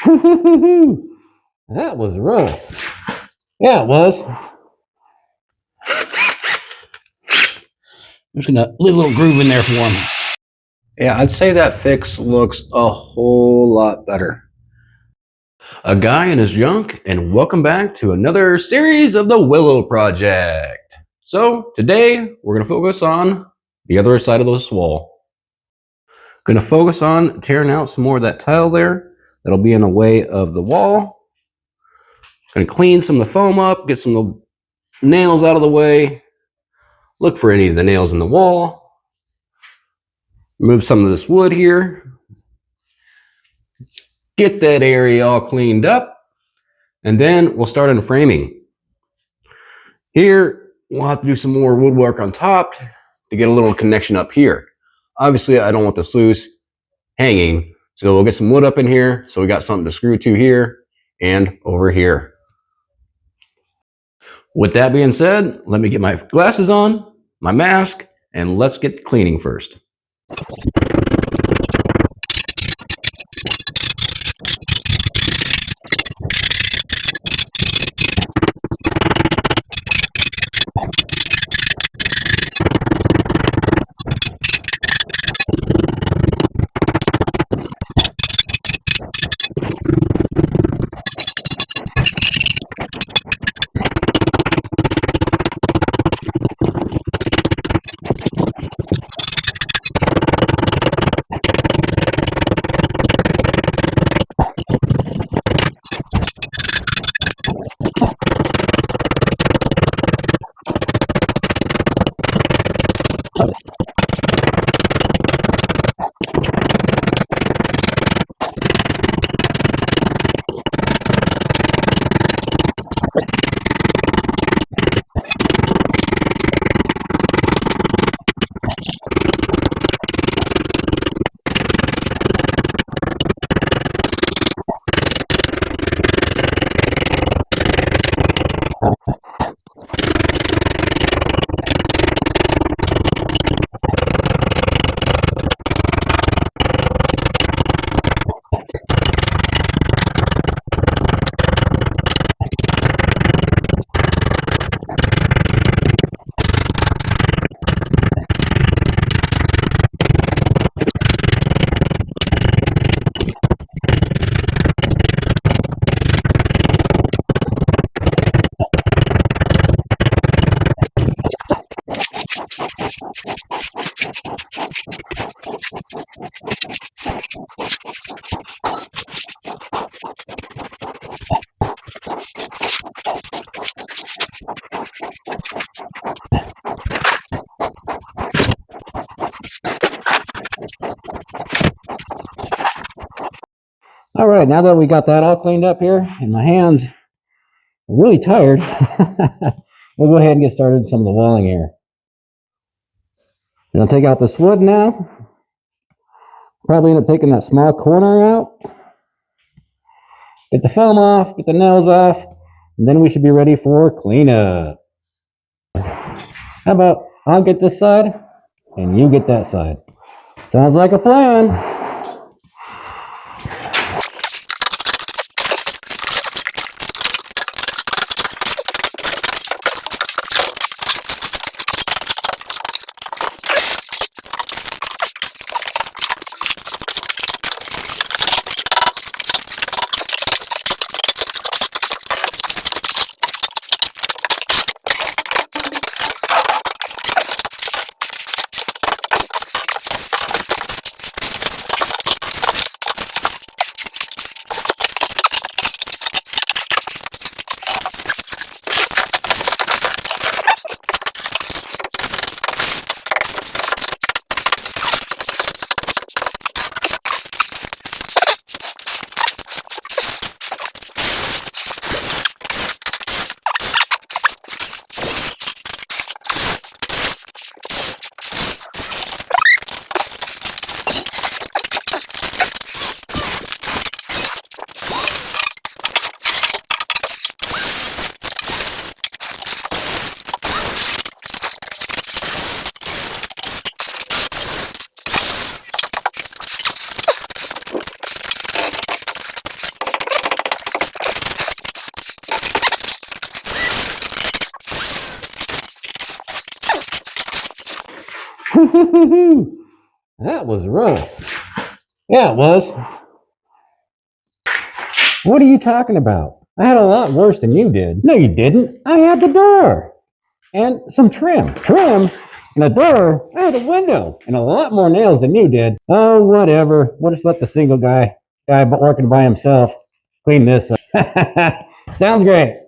That was rough. Yeah, it was. I'm just gonna leave a little groove in there for him. Yeah, I'd say that fix looks a whole lot better. A guy and his junk, and welcome back to another series of the Willow Project. So today we're gonna focus on the other side of this wall. Gonna focus on tearing out some more of that tile there that'll be in the way of the wall. Gonna clean some of the foam up, get some of the nails out of the way. Look for any of the nails in the wall. Remove some of this wood here. Get that area all cleaned up. And then we'll start on framing. Here, we'll have to do some more woodwork on top to get a little connection up here. Obviously, I don't want the sluice hanging, so we'll get some wood up in here so we got something to screw to here and over here. With that being said, let me get my glasses on, my mask, and let's get cleaning first. All right, now that we got that all cleaned up here, and my hands are really tired, we'll go ahead and get started with some of the walling here. I'm gonna take out this wood now. Probably end up taking that small corner out. Get the foam off, get the nails off, and then we should be ready for cleanup. How about I'll get this side, and you get that side. Sounds like a plan. That was rough. Yeah, it was. What are you talking about? I had a lot worse than you did. No, you didn't. I had the door and some trim. Trim? And a door? I had a window and a lot more nails than you did. Oh, whatever. We'll just let the single guy working by himself clean this up. Sounds great.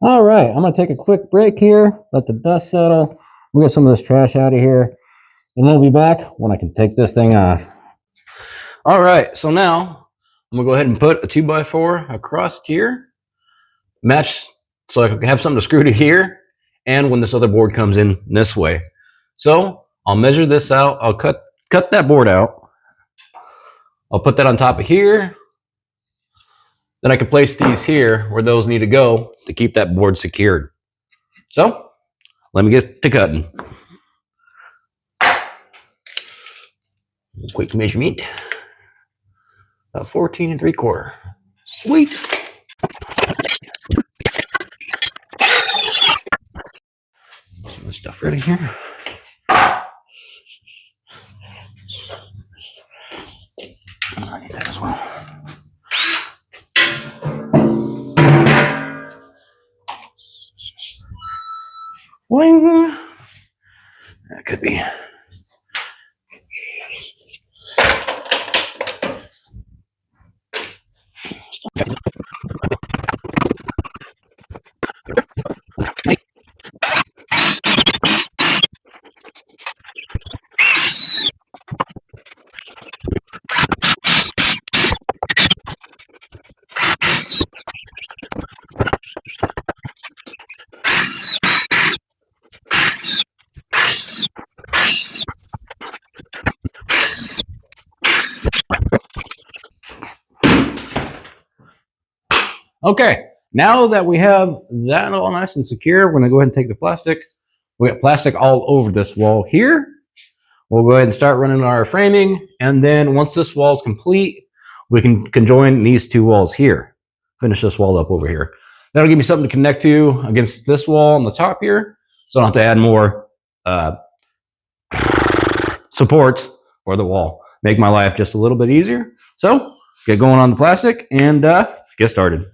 All right, I'm going to take a quick break here, let the dust settle. We'll get some of this trash out of here, and we'll be back when I can take this thing off. All right, so now I'm going to go ahead and put a 2x4 across here, match so I can have something to screw to here, and when this other board comes in this way. So I'll measure this out. I'll cut that board out. I'll put that on top of here. Then I can place these here where those need to go to keep that board secured. So let me get to cutting. Quick measurement. About 14 3/4. Sweet. Some of this stuff ready here. I need that as well. Boing. That could be. Okay, now that we have that all nice and secure, we're gonna go ahead and take the plastic. We got plastic all over this wall here. We'll go ahead and start running our framing, and then once this wall is complete, we can conjoin these two walls here. Finish this wall up over here. That'll give me something to connect to against this wall on the top here, so I don't have to add more supports for the wall. Make my life just a little bit easier. So get going on the plastic and get started.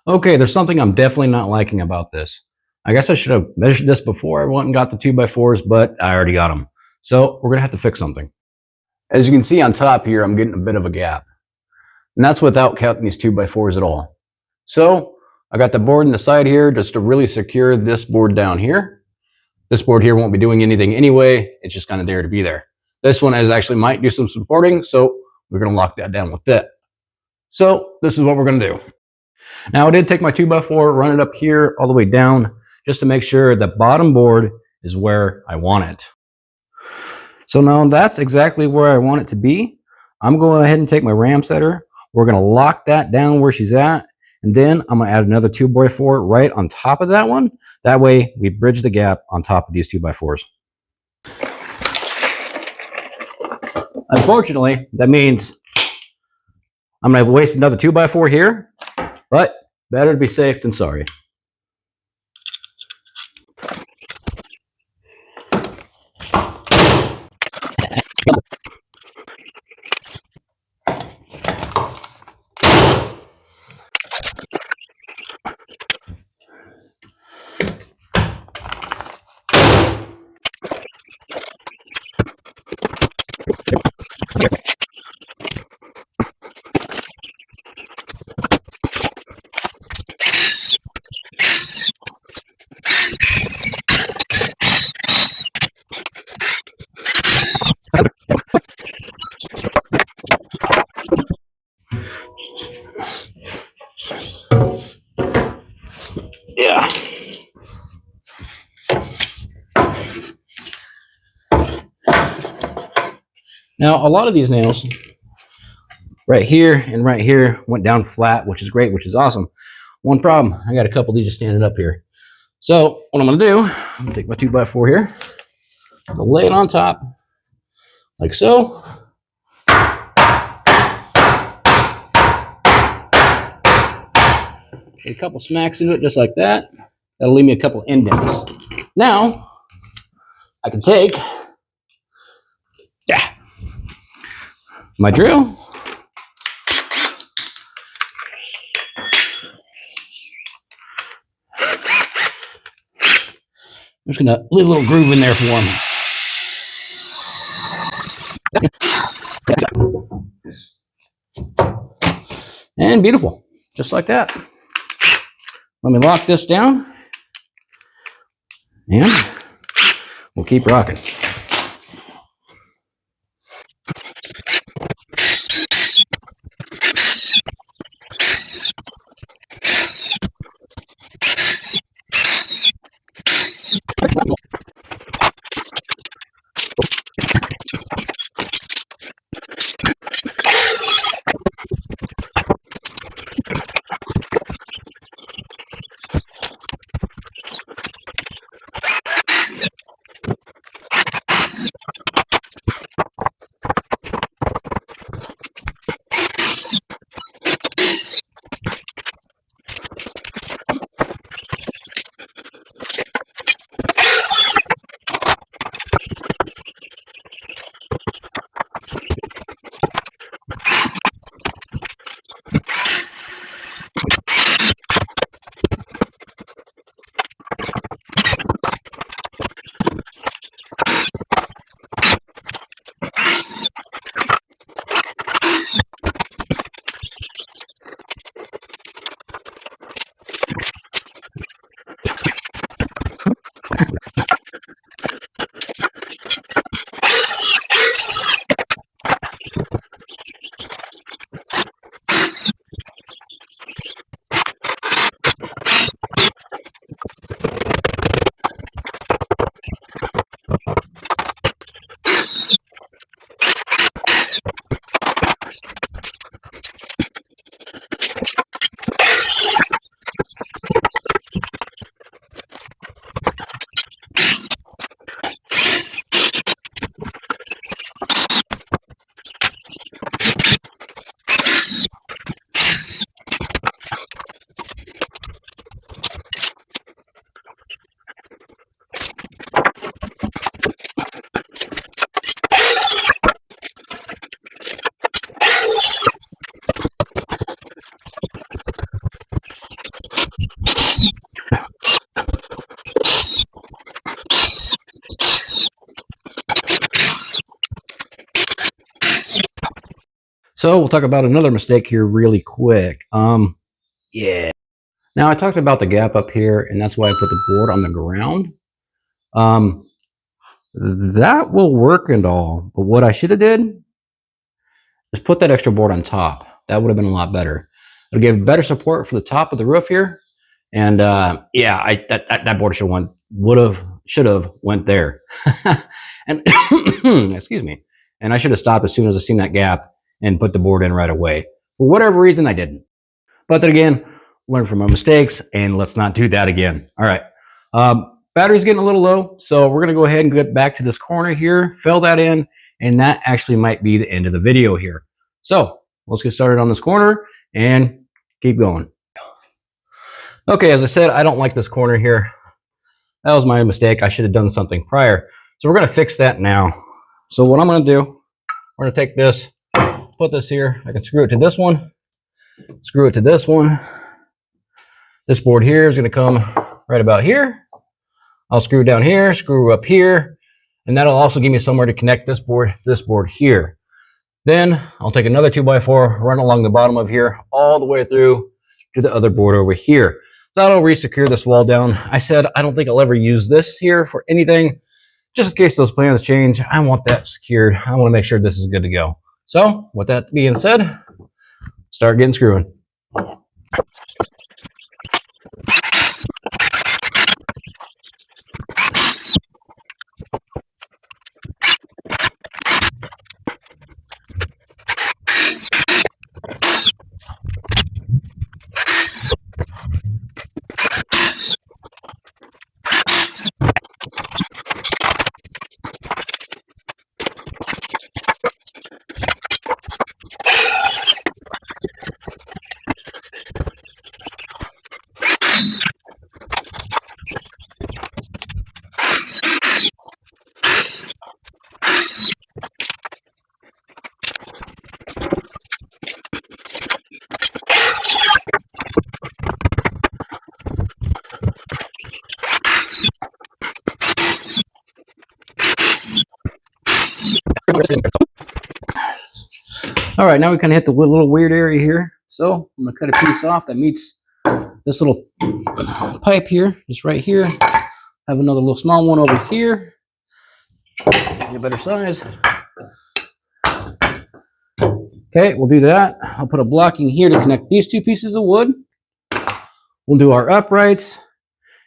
Okay, there's something I'm definitely not liking about this. I guess I should have measured this before I went and got the 2x4s, but I already got them. So we're gonna have to fix something. As you can see on top here, I'm getting a bit of a gap. And that's without counting these 2x4s at all. So I got the board in the side here just to really secure this board down here. This board here won't be doing anything anyway. It's just kind of there to be there. This one is actually might do some supporting, so we're gonna lock that down with that. So this is what we're gonna do. Now I did take my 2x4, run it up here all the way down just to make sure the bottom board is where I want it. So now that's exactly where I want it to be. I'm going ahead and take my ram setter. We're going to lock that down where she's at. And then I'm going to add another 2x4 right on top of that one. That way we bridge the gap on top of these 2x4s. Unfortunately, that means I'm going to waste another 2x4 here, but better to be safe than sorry. Yeah. Now, a lot of these nails right here and right here went down flat, which is great, which is awesome. One problem, I got a couple of these just standing up here. So what I'm gonna do, I'm gonna take my 2x4 here, I'm gonna lay it on top, like so. A couple smacks into it just like that. That'll leave me a couple indents. Now, I can take my drill. I'm just gonna leave a little groove in there for him. And beautiful, just like that. Let me lock this down and we'll keep rocking. So we'll talk about another mistake here really quick. Yeah. Now I talked about the gap up here, and that's why I put the board on the ground. That will work and all, but what I should have did is put that extra board on top. That would have been a lot better. It'll give better support for the top of the roof here. And yeah, that board should have went there. And excuse me. And I should have stopped as soon as I seen that gap and put the board in right away. For whatever reason, I didn't. But then again, learn from my mistakes, and let's not do that again. All right. Battery's getting a little low, so we're going to go ahead and get back to this corner here, fill that in, and that actually might be the end of the video here. So let's get started on this corner and keep going. Okay, as I said, I don't like this corner here. That was my mistake. I should have done something prior. So we're going to fix that now. So what I'm going to do, we're going to take this, put this here. I can screw it to this one, screw it to this one. This board here is going to come right about here. I'll screw down here, screw up here, and that'll also give me somewhere to connect this board here. Then I'll take another 2x4, run along the bottom of here, all the way through to the other board over here. That'll re-secure this wall down. I said I don't think I'll ever use this here for anything. Just in case those plans change, I want that secured. I want to make sure this is good to go. So with that being said, start getting screwing. All right, now we kind of hit the little weird area here. So I'm gonna cut a piece off that meets this little pipe here, just right here. Have another little small one over here. Get a better size. Okay, we'll do that. I'll put a blocking here to connect these two pieces of wood. We'll do our uprights,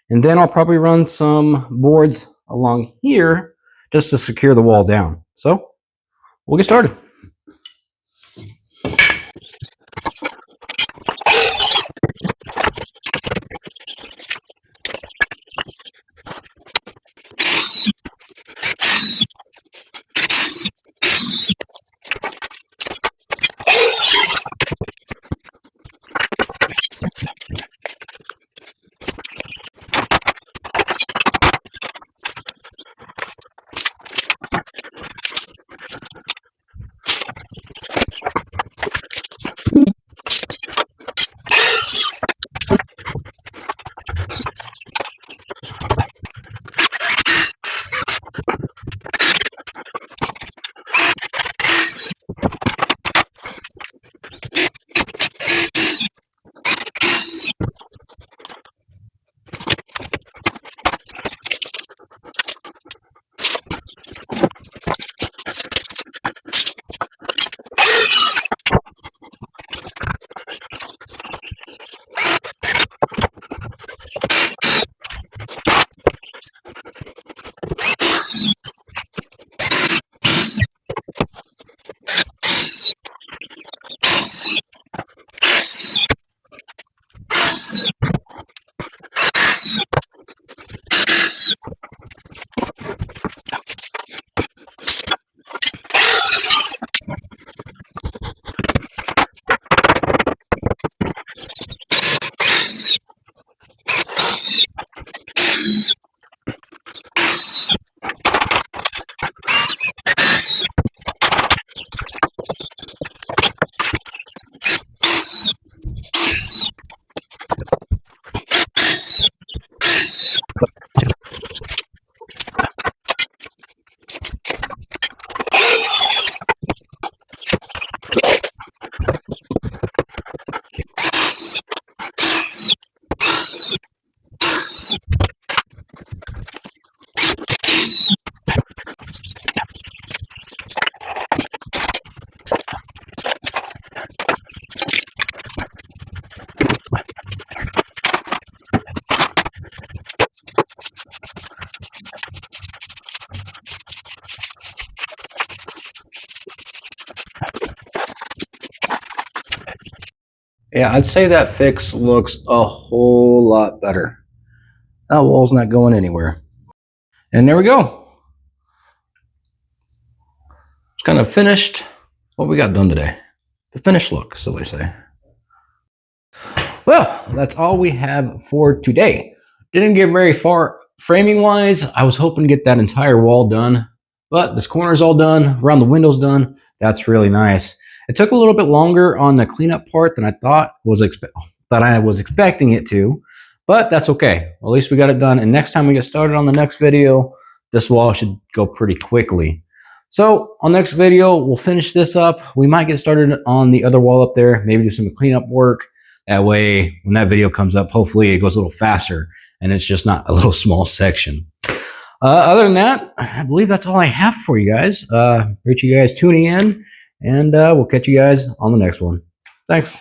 and then I'll probably run some boards along here just to secure the wall down. So we'll get started. Yeah, I'd say that fix looks a whole lot better. That wall's not going anywhere. And there we go. It's kind of finished. What we got done today. The finished look, so they say. Well, that's all we have for today. Didn't get very far framing wise. I was hoping to get that entire wall done, but this corner's all done, around the windows done. That's really nice. It took a little bit longer on the cleanup part than I thought I was expecting it to, but that's okay. At least we got it done. And next time we get started on the next video, this wall should go pretty quickly. So on the next video, we'll finish this up. We might get started on the other wall up there, maybe do some cleanup work. That way, when that video comes up, hopefully it goes a little faster and it's just not a little small section. Other than that, I believe that's all I have for you guys. Appreciate you guys tuning in, and we'll catch you guys on the next one. Thanks.